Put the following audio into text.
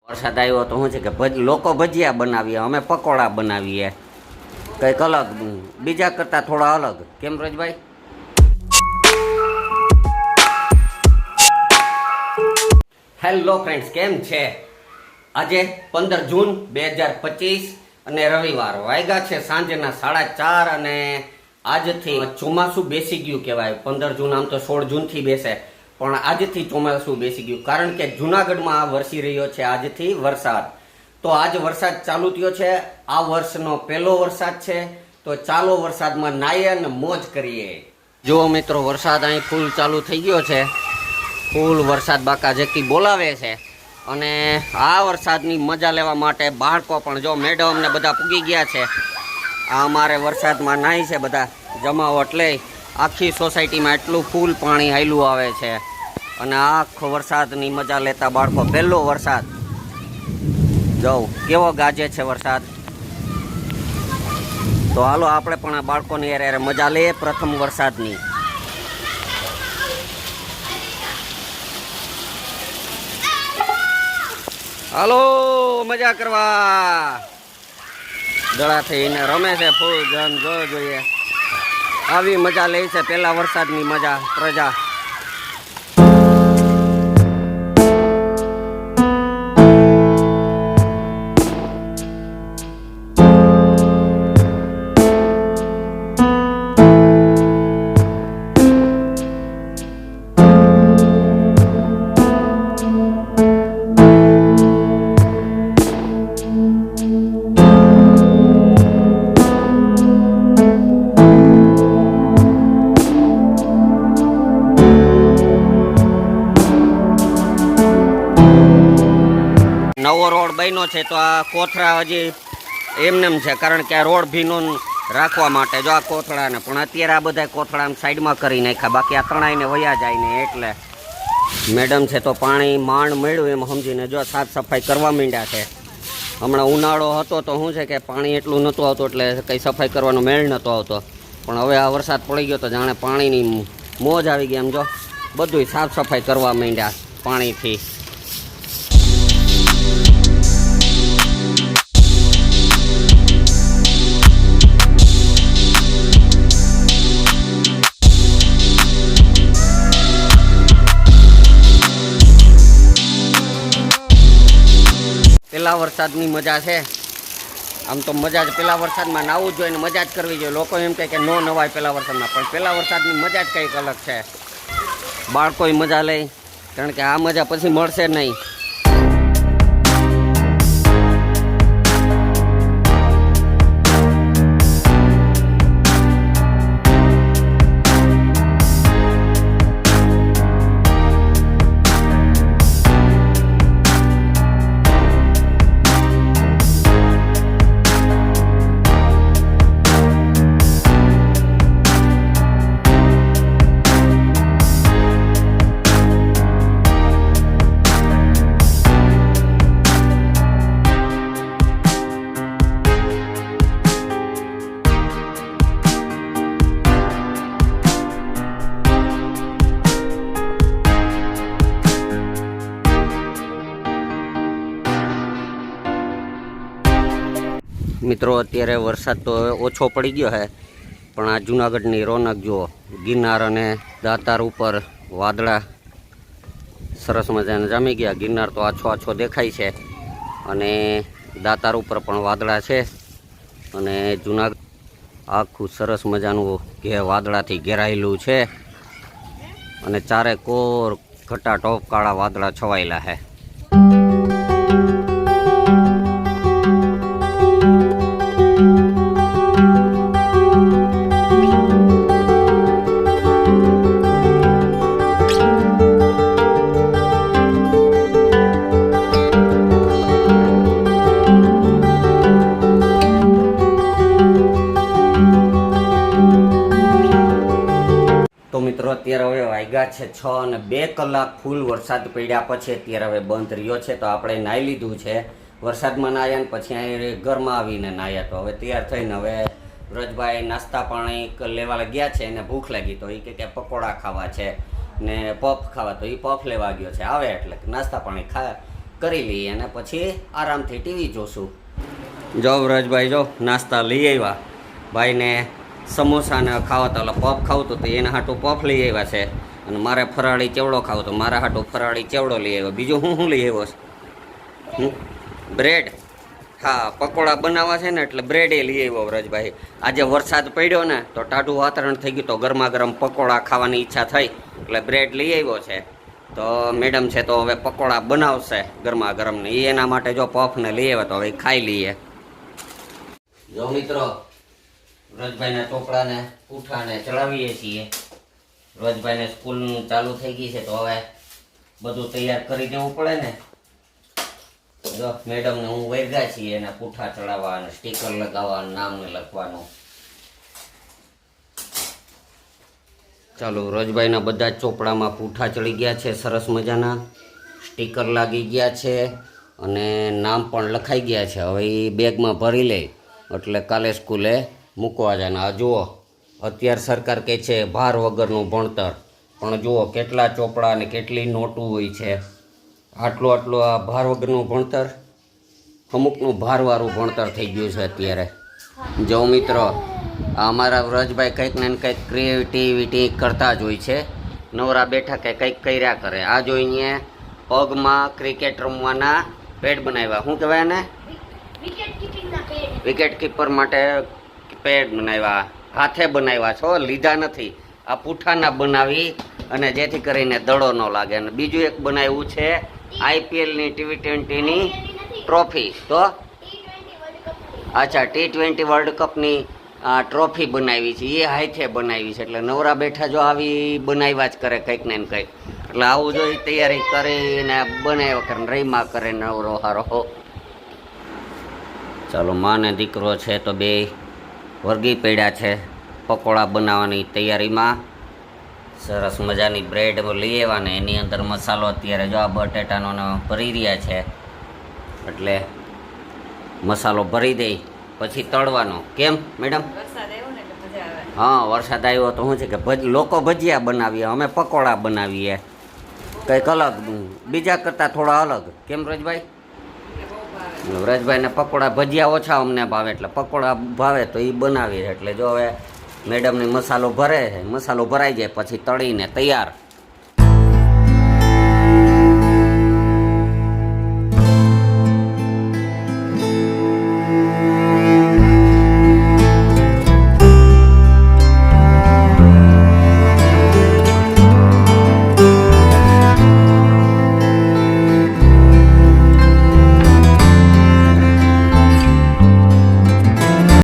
વરસાદ આવ્યો તો શું છે કે લોકો ભજીયા બનાવીએ, અમે પકોડા બનાવીએ, કંઈક અલગ, બીજા કરતાં થોડા અલગ. કેમ રજભાઈ? હેલો ફ્રેન્ડ્સ, કેમ છે? આજે 15 જૂન 2025 અને રવિવાર, વાગ્યા છે સાંજના 4:30 અને આજથી ચોમાસું બેસી ગયું કહેવાય. 15 જૂન આમ તો 16 જૂનથી બેસે, પણ આજથી ચોમાસું બેસી ગયું કારણ કે જુનાગઢમાં વરસી રહ્યો છે આજથી વરસાદ. તો આજ વરસાદ ચાલુ થયો છે, આ વર્ષનો પહેલો વરસાદ છે. તો ચાલો વરસાદમાં નાહીએ અને મોજ કરીએ. જો મિત્રો, વરસાદ અહીં ફૂલ ચાલુ થઈ ગયો છે, ફૂલ વરસાદ બાકા જેકી બોલાવે છે. અને આ વરસાદની મજા લેવા માટે બાળકો પણ, જો મેડમ ને બધા પૂગી ગયા છે. આ અમારે વરસાદમાં નાહી છે બધા જમાવટ લઈ. આખી સોસાયટીમાં એટલું ફૂલ પાણી હાયલું આવે છે અને આખો વરસાદની મજા લેતા બાળકો. પહેલો વરસાદ જો કેવો ગાજે છે વરસાદ. તો હાલો આપણે પણ આ બાળકોની યારે મજા લઈએ પ્રથમ વરસાદની. હાલો મજા કરવા. દડા થઈને રમે છે ફૂલ જન, જોઈએ આવી મજા લે છે પહેલા વરસાદની મજા પ્રજા. નવો રોડ બન્યો છે તો આ કોથળા હજી એમનેમ છે, કારણ કે આ રોડ ભીનો રાખવા માટે. જો આ કોથળાને પણ અત્યારે આ બધા કોથળા સાઈડમાં કરી નાખ્યા, બાકી આ તણાઈને વયા જાય ને એટલે. મેડમ છે તો પાણી માંડ મળ્યું એમ સમજીને જો સાફ સફાઈ કરવા માંડ્યા છે. હમણાં ઉનાળો હતો તો શું છે કે પાણી એટલું નહોતું આવતું, એટલે કંઈ સફાઈ કરવાનો મેળ નહોતો આવતો. પણ હવે આ વરસાદ પડી ગયો તો જાણે પાણીની મોજ આવી ગઈ એમ. જો બધું સાફ સફાઈ કરવા માંડ્યા પાણીથી. પેલા વરસાદની મજા છે. આમ તો મજા જ પેલા વરસાદમાં નાવું જોઈએ ને મજા જ કરવી જોઈએ. લોકો એમ કહે કે નો નવાય પેલા વરસાદમાં, પણ પેલા વરસાદની મજા જ કંઈક અલગ છે. બાળકોય મજા લે, કારણ કે આ મજા પછી મળશે નહીં. મિત્રો, અત્યારે વરસાદ તો ઓછો પડી ગયો છે, પણ આ જુનાગઢની રોનક જુઓ. ગિરનાર અને દાતાર ઉપર વાદળા સરસ મજાને જામી ગયા. ગિરનાર તો આછો આછો દેખાય છે અને દાતાર ઉપર પણ વાદળા છે. અને જુનાગઢ આખું સરસ મજાનું વાદળાથી ઘેરાયેલું છે અને ચારે કોર ઘટાટોપ કાળા વાદળા છવાયેલા છે. મિત્રો, અત્યારે હવે વાગ્યા છે 6 અને 2 કલાક ફૂલ વરસાદ પડ્યા પછી અત્યારે હવે બંધ રહ્યો છે. તો આપણે નાહી લીધું છે, વરસાદમાં નાહ્યા ને પછી અહીં ઘરમાં આવીને નાહ્યા. તો હવે તૈયાર થઈને હવે વ્રજભાઈ નાસ્તા પાણી લેવા ગયા છે, એને ભૂખ લાગી તો એ કે પકોડા ખાવા છે ને પફ ખાવા, તો એ પફ લેવા ગયો છે. આવે એટલે નાસ્તા પાણી કરી લઈએ અને પછી આરામથી ટીવી જોશું. જો વ્રજભાઈ જો નાસ્તા લઈ આવ્યા. ભાઈને સમોસાને ખાવા તો પફ ખાવું તો એના હાટું પફ લઈ આવ્યા છે. અને મારે ફરાળી ચેવડો ખાવો તો મારા હાટું ફરાળી ચેવડો લઈ આવ્યો. બીજું હું લઈ આવ્યો છે? બ્રેડ. હા, પકોડા બનાવવા છે ને એટલે બ્રેડે લઈ આવ્યો વ્રજભાઈ. આજે વરસાદ પડ્યો ને તો ટાઢું વાતાવરણ થઈ ગયું તો ગરમા ગરમ પકોડા ખાવાની ઈચ્છા થઈ એટલે બ્રેડ લઈ આવ્યો છે. તો મેડમ છે તો હવે પકોડા બનાવશે ગરમા ગરમ ને એ એના માટે જો પફને લઈ આવ્યા તો હવે ખાઈ લઈએ. જો મિત્રો, વ્રજભાઈના ચોપડાને પૂઠાને ચડાવીએ છીએ. વ્રજભાઈને સ્કૂલ ચાલુ થઈ ગઈ છે તો હવે બધું તૈયાર કરી દેવું પડે ને. જો મેડમને હું વૈગા છીએ એના પૂઠા ચડાવવા અને સ્ટીકર લગાવવા નામને લખવાનું. ચાલો, વ્રજભાઈના બધા જ ચોપડામાં પૂઠા ચડી ગયા છે, સરસ મજાના સ્ટીકર લાગી ગયા છે અને નામ પણ લખાઈ ગયા છે. હવે એ બેગમાં ભરી લે એટલે કાલે સ્કૂલે મૂકવા જાય. ને આ જુઓ, અત્યારે સરકાર કહે છે ભાર વગરનું ભણતર, પણ જુઓ કેટલા ચોપડા અને કેટલી નોટું હોય છે. આટલું આ ભાર વગરનું ભણતર, અમુકનું ભારવાળું ભણતર થઈ ગયું છે અત્યારે. જો મિત્રો, અમારા વ્રજભાઈ કંઈક ને કંઈક ક્રિએટિવિટી કરતા જ હોય છે. નવરા બેઠા કે કંઈક કર્યા કરે. આ જોઈને પગમાં ક્રિકેટ રમવાના પેડ બનાવ્યા. શું કહેવાય ને? વિકેટ કીપર માટે પેડ બનાવ્યા. હાથે બનાવ્યા છો, લીધા નથી. આ પૂઠાના બનાવી અને જેથી કરીને દડો ન લાગે. અને બીજું એક બનાવ્યું છે IPLની T20ની ટ્રોફી. તો અચ્છા, T20 વર્લ્ડ કપની ટ્રોફી બનાવી છે, એ હાથે બનાવી છે. એટલે નવરા બેઠા જો આવી બનાવ્યા જ કરે કંઈક ને કંઈક. એટલે આવું જો તૈયારી કરીને બનાવ્યા કરે, રહીમાં કરે નવરો હારો. ચાલો, માં ને દીકરો છે તો બે વર્ગી પડ્યા છે પકોડા બનાવવાની તૈયારીમાં. સરસ મજાની બ્રેડ લઈ આવ્યા ને એની અંદર મસાલો અત્યારે જો આ બટેટાનો ભરી રહ્યા છે. એટલે મસાલો ભરી દઈ પછી તળવાનો. કેમ મેડમ? હા, વરસાદ આવ્યો તો શું છે કે લોકો ભજીયા બનાવીએ, અમે પકોડા બનાવીએ. કંઈક અલગ, બીજા કરતાં થોડા અલગ. કેમ વ્રજભાઈ? વ્રજભાઈને પકોડા ભજીયા ઓછા અમને ભાવે એટલે પકોડા ભાવે તો એ બનાવીએ. એટલે જો હવે મેડમને મસાલો ભરે, મસાલો ભરાઈ જાય પછી તળીને તૈયાર.